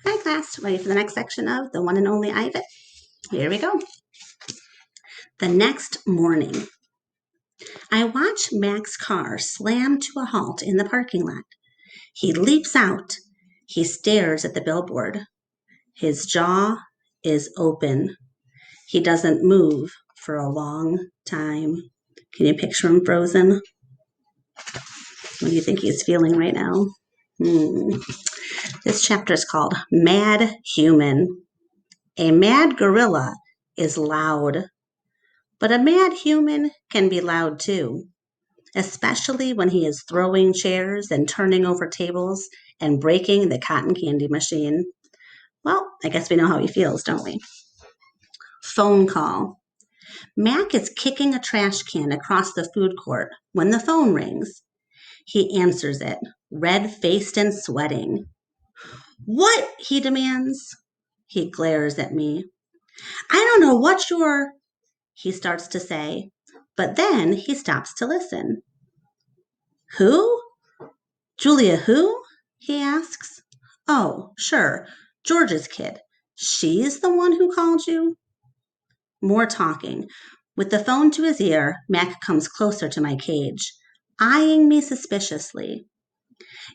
Hi class, ready for the next section of the one and only Ivan? Here we go. The next morning, I watch Mac's car slam to a halt in the parking lot. He leaps out. He stares at the billboard. His jaw is open. He doesn't move for a long time. Can you picture him frozen? What do you think he's feeling right now? This chapter is called Mad Human. A mad gorilla is loud. But a mad human can be loud too, especially when he is throwing chairs and turning over tables and breaking the cotton candy machine. Well, I guess we know how he feels, don't we? Phone call. Mac is kicking a trash can across the food court when the phone rings. He answers it, red-faced and sweating. What? He demands. He glares at me. I don't know what you're... He starts to say, but then he stops to listen. Who? Julia who? He asks. Oh, sure, George's kid. She's the one who called you? More talking. With the phone to his ear, Mac comes closer to my cage, eyeing me suspiciously.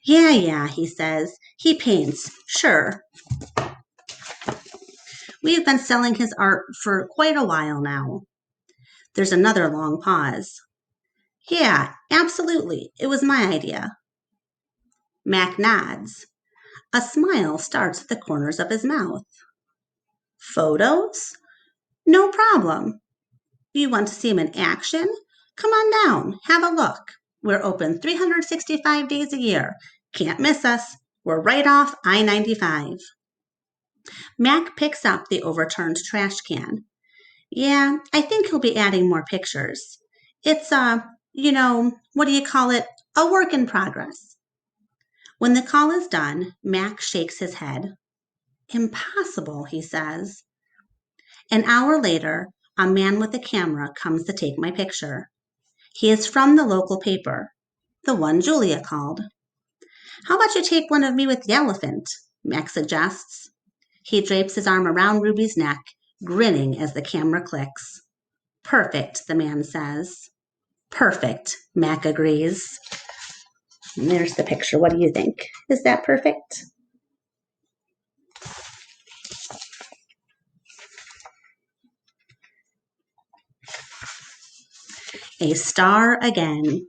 Yeah, he says. He paints, sure. We have been selling his art for quite a while now. There's another long pause. Yeah, absolutely. It was my idea. Mac nods. A smile starts at the corners of his mouth. Photos? No problem. You want to see him in action? Come on down, have a look. We're open 365 days a year. Can't miss us. We're right off I-95. Mac picks up the overturned trash can. Yeah, I think he'll be adding more pictures. It's what do you call it? A work in progress. When the call is done, Mac shakes his head. Impossible, he says. An hour later, a man with a camera comes to take my picture. He is from the local paper, the one Julia called. How about you take one of me with the elephant? Mac suggests. He drapes his arm around Ruby's neck, grinning as the camera clicks. Perfect, the man says. Perfect, Mac agrees. And there's the picture. What do you think? Is that perfect? A star again.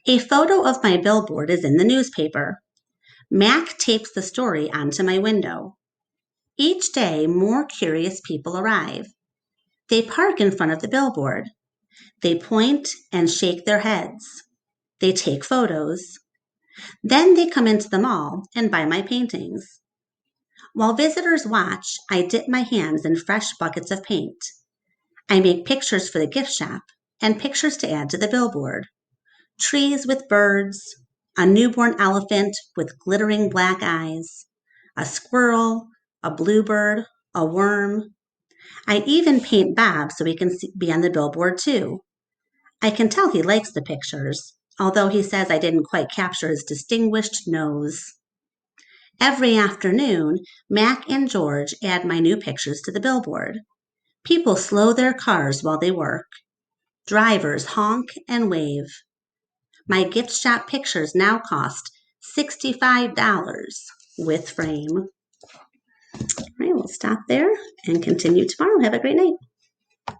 A photo of my billboard is in the newspaper. Mac tapes the story onto my window. Each day, more curious people arrive. They park in front of the billboard. They point and shake their heads. They take photos. Then they come into the mall and buy my paintings. While visitors watch, I dip my hands in fresh buckets of paint. I make pictures for the gift shop and pictures to add to the billboard. Trees with birds, a newborn elephant with glittering black eyes, a squirrel, a bluebird, a worm. I even paint Bob so he can be on the billboard too. I can tell he likes the pictures, although he says I didn't quite capture his distinguished nose. Every afternoon, Mac and George add my new pictures to the billboard. People slow their cars while they work. Drivers honk and wave. My gift shop pictures now cost $65 with frame. All right, we'll stop there and continue tomorrow. Have a great night.